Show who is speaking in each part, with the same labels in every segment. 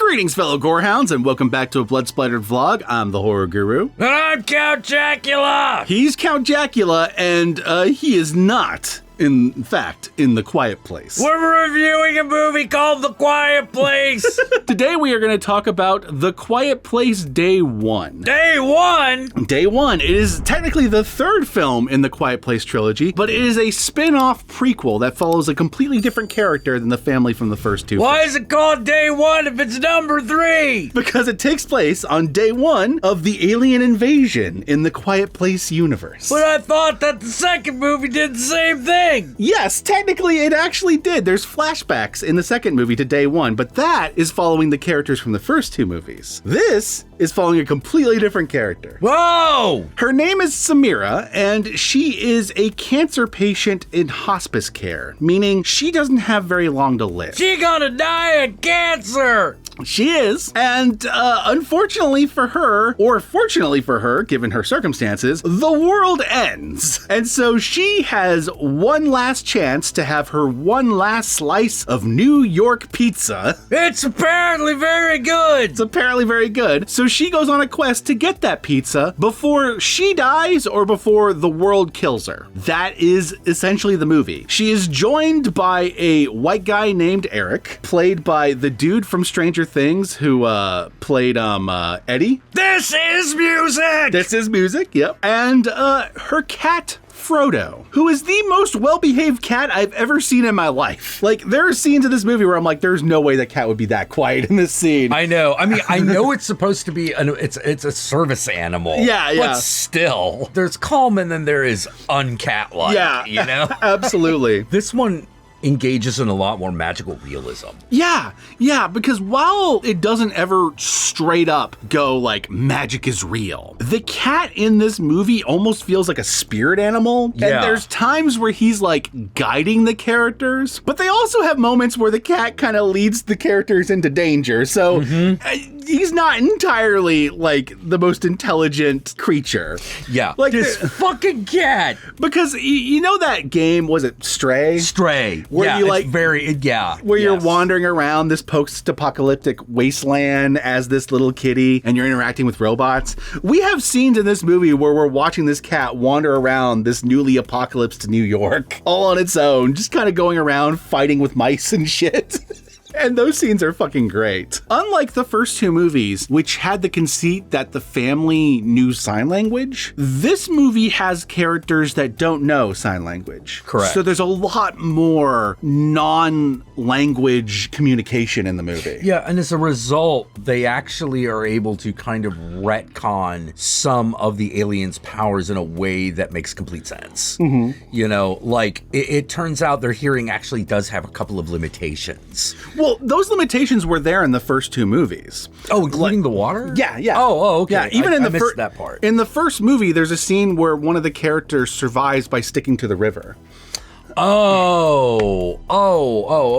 Speaker 1: Greetings, fellow Gorehounds, and welcome back to a Blood Splattered vlog. I'm the Horror Guru.
Speaker 2: And I'm Count Jackula!
Speaker 1: He's Count Jackula, and he is not, in fact, in The Quiet Place.
Speaker 2: We're reviewing a movie called The Quiet Place!
Speaker 1: Today we are going to talk about The Quiet Place Day 1.
Speaker 2: Day 1?
Speaker 1: Day 1. It is technically the third film in the Quiet Place trilogy, but it is a spin-off prequel that follows a completely different character than the family from the first two
Speaker 2: Why
Speaker 1: films.
Speaker 2: is it called Day 1 if it's number 3?
Speaker 1: Because it takes place on day 1 of the alien invasion in the Quiet Place universe.
Speaker 2: But I thought that the second movie did the same thing!
Speaker 1: Yes, technically it actually did. There's flashbacks in the second movie to day 1, but that is following the characters from the first two movies. This is following a completely different character.
Speaker 2: Whoa!
Speaker 1: Her name is Samira, and she is a cancer patient in hospice care, meaning she doesn't have very long to live.
Speaker 2: She gonna die of cancer!
Speaker 1: She is, and unfortunately for her, or fortunately for her, given her circumstances, the world ends. And so she has one last chance to have her one last slice of New York pizza.
Speaker 2: It's apparently very good!
Speaker 1: It's apparently very good. So she goes on a quest to get that pizza before she dies or before the world kills her. That is essentially the movie. She is joined by a white guy named Eric, played by the dude from Stranger Things who played Eddie.
Speaker 2: This is music!
Speaker 1: This is music, yep. And her cat, Frodo, who is the most well-behaved cat I've ever seen in my life. Like, there are scenes in this movie where I'm like, there's no way that cat would be that quiet in this scene.
Speaker 2: I know. I mean, I know it's supposed to be, it's a service animal.
Speaker 1: Yeah.
Speaker 2: But still, there's calm and then there is uncat-like,
Speaker 1: Yeah,
Speaker 2: you know?
Speaker 1: Absolutely.
Speaker 2: This one engages in a lot more magical realism.
Speaker 1: Yeah, because while it doesn't ever straight up go like magic is real, the cat in this movie almost feels like a spirit animal.
Speaker 2: Yeah.
Speaker 1: And there's times where he's like guiding the characters, but they also have moments where the cat kind of leads the characters into danger. So he's not entirely like the most intelligent creature.
Speaker 2: Yeah,
Speaker 1: like
Speaker 2: this fucking cat.
Speaker 1: Because you know that game, was it Stray?
Speaker 2: Stray.
Speaker 1: Where
Speaker 2: yeah,
Speaker 1: you like where you're wandering around this post-apocalyptic wasteland as this little kitty and you're interacting with robots. We have scenes in this movie where we're watching this cat wander around this newly apocalypsed New York all on its own, just kind of going around fighting with mice and shit. And those scenes are fucking great. Unlike the first two movies, which had the conceit that the family knew sign language, this movie has characters that don't know sign language.
Speaker 2: Correct.
Speaker 1: So there's a lot more non-language communication in the movie.
Speaker 2: Yeah, and as a result, they actually are able to kind of retcon some of the aliens' powers in a way that makes complete sense. You know, like, it turns out their hearing actually does have a couple of limitations.
Speaker 1: Well, those limitations were there in the first two movies.
Speaker 2: Oh, including the water?
Speaker 1: Yeah.
Speaker 2: Oh, okay.
Speaker 1: Yeah, even in
Speaker 2: I
Speaker 1: the
Speaker 2: missed that part.
Speaker 1: In the first movie, there's a scene where one of the characters survives by sticking to the river.
Speaker 2: Oh,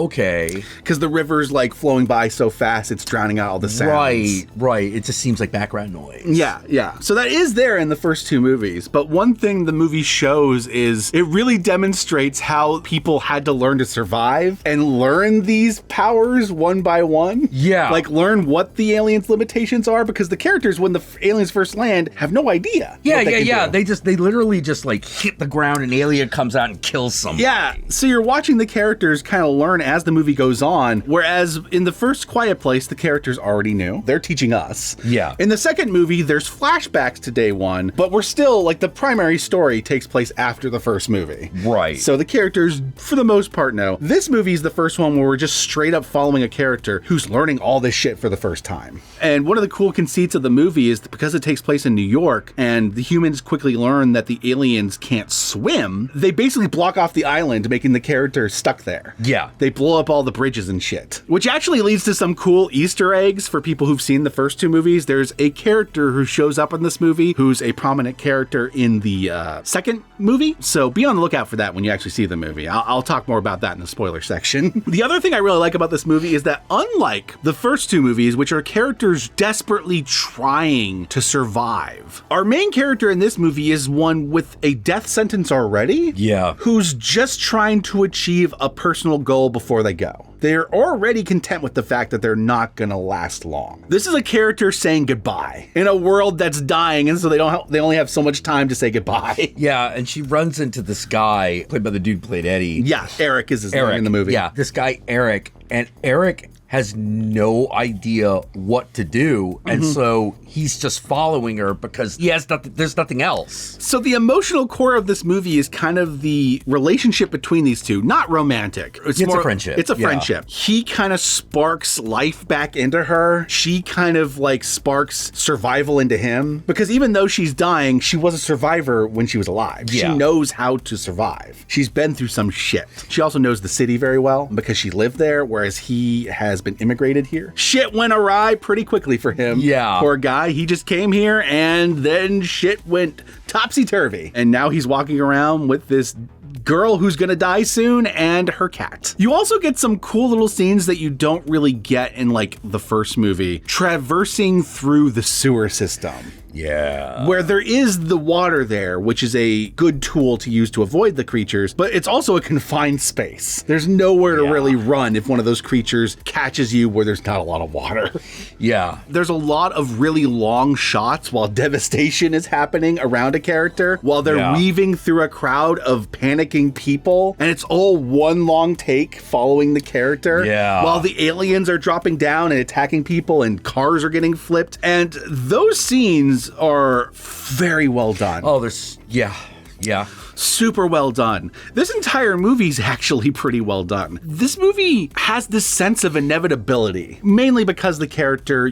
Speaker 2: okay.
Speaker 1: Because the river's like flowing by so fast, it's drowning out all the sounds.
Speaker 2: Right. It just seems like background noise.
Speaker 1: Yeah. So that is there in the first two movies. But one thing the movie shows is it really demonstrates how people had to learn to survive and learn these powers one by one.
Speaker 2: Yeah.
Speaker 1: Like learn what the aliens' limitations are, because the characters, when the aliens first land, have no idea.
Speaker 2: Yeah.
Speaker 1: Do.
Speaker 2: They literally just like hit the ground and alien comes out and kills someone.
Speaker 1: Yeah, so you're watching the characters kind of learn as the movie goes on, whereas in the first Quiet Place, the characters already knew. They're teaching us.
Speaker 2: Yeah.
Speaker 1: In the second movie, there's flashbacks to day 1, but we're still, like, the primary story takes place after the first movie.
Speaker 2: Right.
Speaker 1: So the characters, for the most part, know. This movie is the first one where we're just straight up following a character who's learning all this shit for the first time. And one of the cool conceits of the movie is that because it takes place in New York, and the humans quickly learn that the aliens can't swim, they basically block off the island, making the character stuck there.
Speaker 2: Yeah.
Speaker 1: They blow up all the bridges and shit, which actually leads to some cool Easter eggs for people who've seen the first two movies. There's a character who shows up in this movie who's a prominent character in the second movie. So be on the lookout for that when you actually see the movie. I'll talk more about that in the spoiler section. The other thing I really like about this movie is that unlike the first two movies, which are characters desperately trying to survive, our main character in this movie is one with a death sentence already.
Speaker 2: Yeah.
Speaker 1: Who's just trying to achieve a personal goal before they go. They're already content with the fact that they're not going to last long. This is a character saying goodbye in a world that's dying, and so they only have so much time to say goodbye.
Speaker 2: Yeah, and she runs into this guy, played by the dude who played Eddie.
Speaker 1: Yeah, Eric is his name in the movie.
Speaker 2: Yeah, this guy, Eric, and Eric has no idea what to do, and so he's just following her because there's nothing else.
Speaker 1: So the emotional core of this movie is kind of the relationship between these two, not romantic.
Speaker 2: It's a friendship.
Speaker 1: It's a friendship. He kind of sparks life back into her. She kind of like sparks survival into him, because even though she's dying, she was a survivor when she was alive. Yeah. She knows how to survive. She's been through some shit. She also knows the city very well because she lived there, whereas he has been immigrated here. Shit went awry pretty quickly for him.
Speaker 2: Yeah.
Speaker 1: Poor guy. He just came here and then shit went topsy-turvy. And now he's walking around with this girl who's gonna die soon and her cat. You also get some cool little scenes that you don't really get in like the first movie, traversing through the sewer system.
Speaker 2: Yeah.
Speaker 1: Where there is the water there, which is a good tool to use to avoid the creatures, but it's also a confined space. There's nowhere to really run if one of those creatures catches you where there's not a lot of water.
Speaker 2: Yeah.
Speaker 1: There's a lot of really long shots while devastation is happening around a character, while they're weaving through a crowd of panicking people, and it's all one long take following the character.
Speaker 2: Yeah.
Speaker 1: While the aliens are dropping down and attacking people and cars are getting flipped. And those scenes are very well done.
Speaker 2: Oh, yeah.
Speaker 1: Super well done. This entire movie's actually pretty well done. This movie has this sense of inevitability, mainly because the character,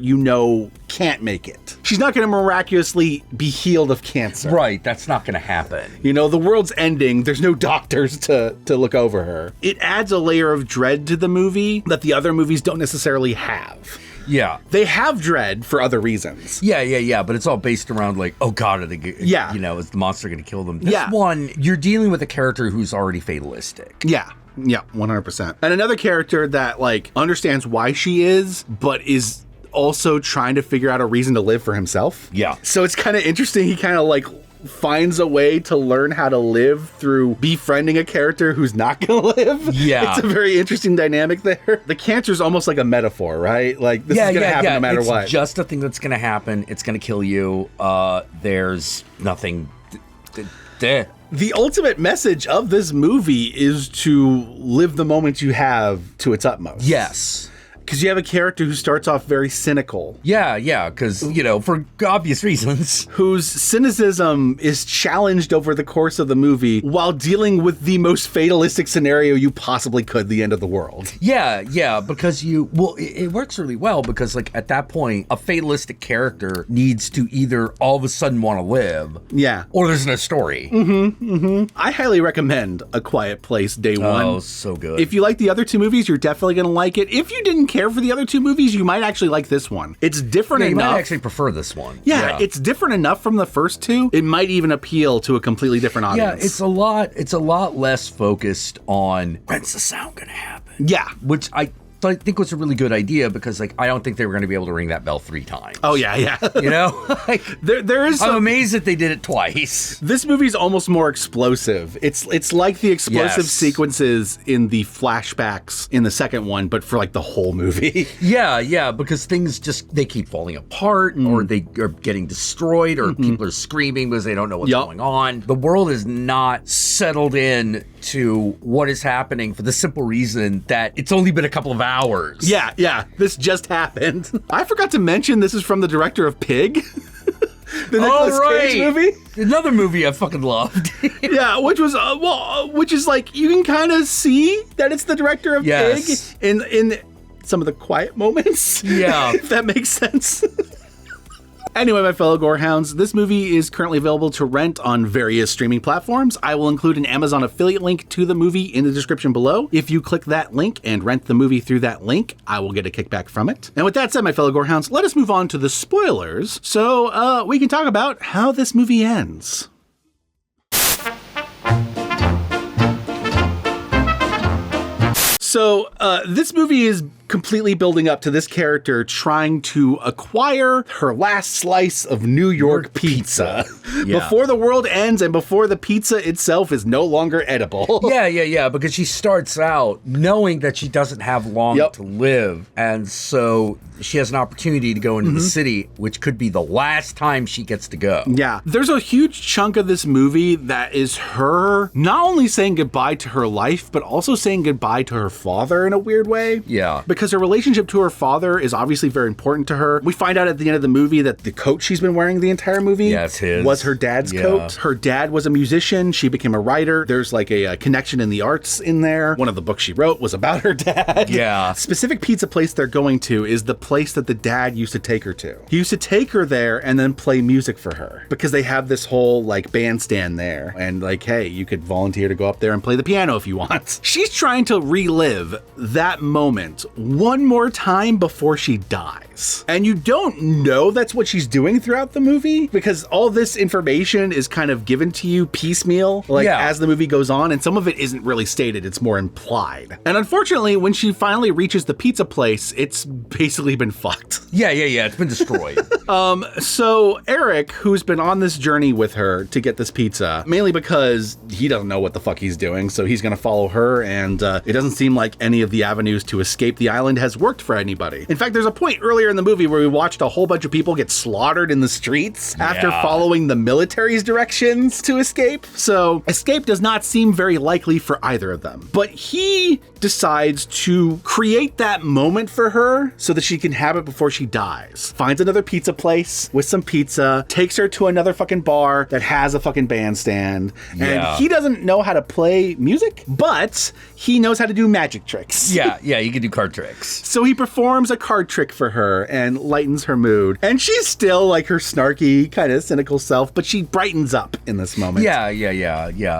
Speaker 1: can't make it. She's not going to miraculously be healed of cancer.
Speaker 2: Right, that's not going to happen.
Speaker 1: The world's ending. There's no doctors to look over her. It adds a layer of dread to the movie that the other movies don't necessarily have.
Speaker 2: Yeah.
Speaker 1: They have dread for other reasons.
Speaker 2: Yeah, but it's all based around like, oh God, is the monster going to kill them? This one, you're dealing with a character who's already fatalistic.
Speaker 1: Yeah, 100%. And another character that like understands why she is, but is also trying to figure out a reason to live for himself.
Speaker 2: Yeah.
Speaker 1: So it's kind of interesting. He kind of like finds a way to learn how to live through befriending a character who's not gonna live.
Speaker 2: Yeah.
Speaker 1: It's a very interesting dynamic there. The cancer's almost like a metaphor, right? Like this is gonna happen no matter what.
Speaker 2: It's just a thing that's gonna happen. It's gonna kill you. There's nothing.
Speaker 1: The ultimate message of this movie is to live the moment you have to its utmost.
Speaker 2: Yes.
Speaker 1: Because you have a character who starts off very cynical.
Speaker 2: Yeah, because, for obvious reasons.
Speaker 1: Whose cynicism is challenged over the course of the movie while dealing with the most fatalistic scenario you possibly could, the end of the world.
Speaker 2: Yeah, because it works really well because, like, at that point, a fatalistic character needs to either all of a sudden want to live.
Speaker 1: Yeah.
Speaker 2: Or there's no story.
Speaker 1: I highly recommend A Quiet Place Day One.
Speaker 2: Oh, so good.
Speaker 1: If you like the other two movies, you're definitely going to like it. If you didn't care for the other two movies, you might actually like this one. It's different enough.
Speaker 2: You might actually prefer this one.
Speaker 1: Yeah, it's different enough from the first two. It might even appeal to a completely different audience.
Speaker 2: Yeah, it's a lot less focused on when's the sound gonna happen.
Speaker 1: Yeah.
Speaker 2: Which I think was a really good idea because, like, I don't think they were going to be able to ring that bell 3 times.
Speaker 1: Oh, yeah.
Speaker 2: Like,
Speaker 1: there is
Speaker 2: I'm amazed that they did it twice.
Speaker 1: This movie's almost more explosive. It's like the explosive sequences in the flashbacks in the second one, but for, like, the whole movie.
Speaker 2: Yeah, because things they keep falling apart, or they are getting destroyed, or people are screaming because they don't know what's going on. The world is not settled in to what is happening for the simple reason that it's only been a couple of hours.
Speaker 1: Yeah. This just happened. I forgot to mention this is from the director of Pig. The Nicolas Cage movie.
Speaker 2: Another movie I fucking loved.
Speaker 1: Yeah, which was which is like you can kind of see that it's the director of Pig in some of the quiet moments.
Speaker 2: Yeah.
Speaker 1: If that makes sense. Anyway, my fellow Gorehounds, this movie is currently available to rent on various streaming platforms. I will include an Amazon affiliate link to the movie in the description below. If you click that link and rent the movie through that link, I will get a kickback from it. And with that said, my fellow Gorehounds, let us move on to the spoilers so we can talk about how this movie ends. So this movie is completely building up to this character trying to acquire her last slice of New York pizza.
Speaker 2: Yeah.
Speaker 1: Before the world ends and before the pizza itself is no longer edible.
Speaker 2: Yeah, because she starts out knowing that she doesn't have long to live, and so she has an opportunity to go into the city, which could be the last time she gets to go.
Speaker 1: Yeah. There's a huge chunk of this movie that is her not only saying goodbye to her life, but also saying goodbye to her father in a weird way.
Speaker 2: Yeah.
Speaker 1: Because her relationship to her father is obviously very important to her. We find out at the end of the movie that the coat she's been wearing the entire movie was her dad's coat. Her dad was a musician. She became a writer. There's like a connection in the arts in there. One of the books she wrote was about her dad.
Speaker 2: Yeah.
Speaker 1: Specific pizza place they're going to is the place that the dad used to take her to. He used to take her there and then play music for her because they have this whole like bandstand there and like, hey, you could volunteer to go up there and play the piano if you want. She's trying to relive that moment one more time before she dies. And you don't know that's what she's doing throughout the movie because all this information is kind of given to you piecemeal, as the movie goes on, and some of it isn't really stated, it's more implied. And unfortunately, when she finally reaches the pizza place, it's basically been fucked.
Speaker 2: Yeah, it's been destroyed.
Speaker 1: So Eric, who's been on this journey with her to get this pizza, mainly because he doesn't know what the fuck he's doing, so he's gonna follow her, and it doesn't seem like any of the avenues to escape the island has worked for anybody. In fact, there's a point earlier in the movie where we watched a whole bunch of people get slaughtered in the streets after following the military's directions to escape, so escape does not seem very likely for either of them. But he decides to create that moment for her so that she can have it before she dies. Finds another pizza place with some pizza, takes her to another fucking bar that has a fucking bandstand, and he doesn't know how to play music, but he knows how to do magic tricks.
Speaker 2: Yeah, he can do card tricks.
Speaker 1: So he performs a card trick for her and lightens her mood, and she's still like her snarky, kind of cynical self, but she brightens up in this moment.
Speaker 2: Yeah.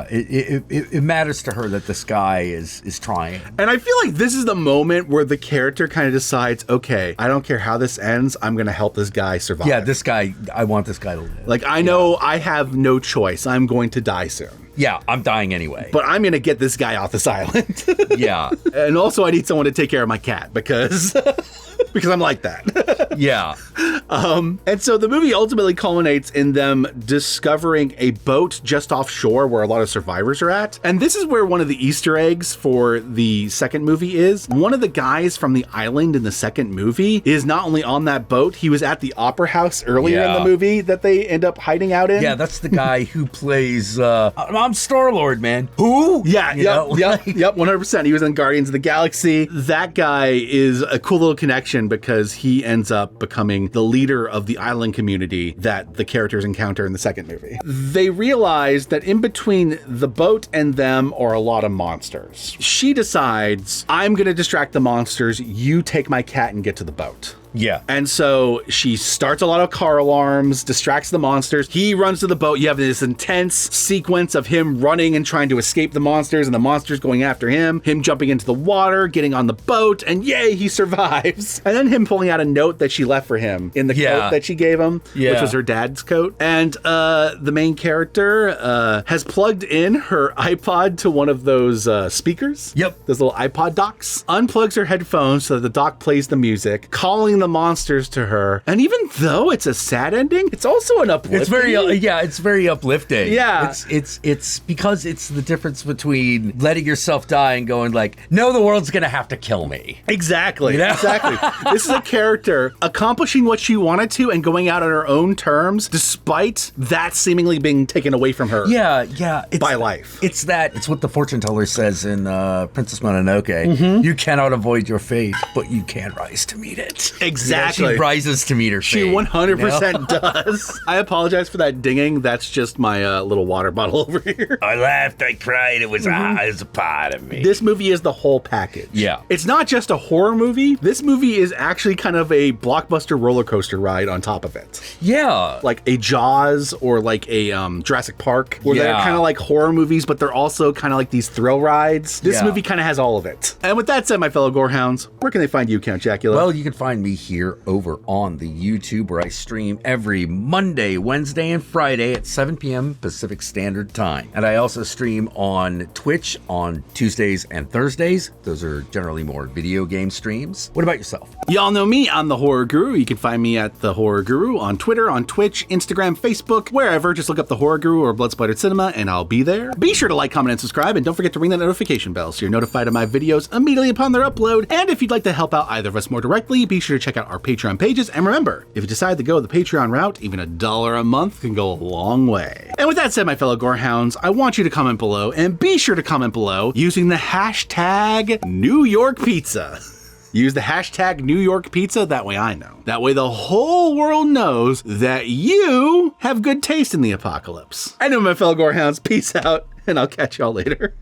Speaker 2: It matters to her that this guy is trying.
Speaker 1: And I feel like this is the moment where the character kind of decides, okay, I don't care how this ends, I'm going to help this guy survive.
Speaker 2: Yeah, this guy, I want this guy to live.
Speaker 1: Like, I know I have no choice. I'm going to die soon.
Speaker 2: Yeah, I'm dying anyway.
Speaker 1: But I'm going to get this guy off this island.
Speaker 2: Yeah.
Speaker 1: And also I need someone to take care of my cat because I'm like that.
Speaker 2: Yeah.
Speaker 1: And so the movie ultimately culminates in them discovering a boat just offshore where a lot of survivors are at. And this is where one of the Easter eggs for the second movie is. One of the guys from the island in the second movie is not only on that boat, he was at the opera house earlier in the movie that they end up hiding out in.
Speaker 2: Yeah, that's the guy who plays, I'm Star-Lord, man. Who?
Speaker 1: Yeah, yep, 100%. He was in Guardians of the Galaxy. That guy is a cool little connection because he ends up becoming the leader of the island community that the characters encounter in the second movie. They realize that in between the boat and them are a lot of monsters. She decides, I'm going to distract the monsters. You take my cat and get to the boat.
Speaker 2: Yeah.
Speaker 1: And so she starts a lot of car alarms, distracts the monsters. He runs to the boat. You have this intense sequence of him running and trying to escape the monsters and the monsters going after him jumping into the water, getting on the boat, and yay, he survives. And then him pulling out a note that she left for him in the coat that she gave him, which was her dad's coat. And the main character has plugged in her iPod to one of those speakers.
Speaker 2: Yep.
Speaker 1: Those little iPod docks. Unplugs her headphones so that the dock plays the music, calling the monsters to her. And even though it's a sad ending, it's also an uplifting.
Speaker 2: It's very it's very uplifting.
Speaker 1: Yeah.
Speaker 2: It's because it's the difference between letting yourself die and going like, no, the world's gonna have to kill me.
Speaker 1: Exactly.
Speaker 2: You know?
Speaker 1: Exactly. This is a character accomplishing what she wanted to and going out on her own terms despite that seemingly being taken away from her.
Speaker 2: Yeah.
Speaker 1: By life.
Speaker 2: It's what the fortune teller says in Princess Mononoke. Mm-hmm. You cannot avoid your fate, but you can rise to meet it.
Speaker 1: Exactly.
Speaker 2: Yeah, she rises to meet her fate.
Speaker 1: She 100% does. I apologize for that dinging. That's just my little water bottle over here.
Speaker 2: I laughed, I cried. It was a part of me.
Speaker 1: This movie is the whole package.
Speaker 2: Yeah.
Speaker 1: It's not just a horror movie. This movie is actually kind of a blockbuster roller coaster ride on top of it.
Speaker 2: Yeah.
Speaker 1: Like a Jaws or like a Jurassic Park, where they're kind of like horror movies, but they're also kind of like these thrill rides. This movie kind of has all of it. And with that said, my fellow gorehounds, where can they find you, Count Jackula?
Speaker 2: Well, you can find me here over on the YouTube, where I stream every Monday, Wednesday, and Friday at 7 p.m. Pacific Standard Time. And I also stream on Twitch on Tuesdays and Thursdays. Those are generally more video game streams. What about yourself?
Speaker 1: Y'all know me, I'm the Horror Guru. You can find me at the Horror Guru on Twitter, on Twitch, Instagram, Facebook, wherever. Just look up the Horror Guru or Blood Splattered Cinema and I'll be there. Be sure to like, comment, and subscribe, and don't forget to ring that notification bell so you're notified of my videos immediately upon their upload. And if you'd like to help out either of us more directly, be sure to check out our Patreon pages. And remember, if you decide to go the Patreon route, even $1 a month can go a long way. And with that said, my fellow Gorehounds, I want you to comment below, and be sure to comment below using the hashtag New York Pizza. Use the hashtag New York Pizza, that way I know. That way the whole world knows that you have good taste in the apocalypse. Anyway, my fellow Gorehounds, peace out, and I'll catch y'all later.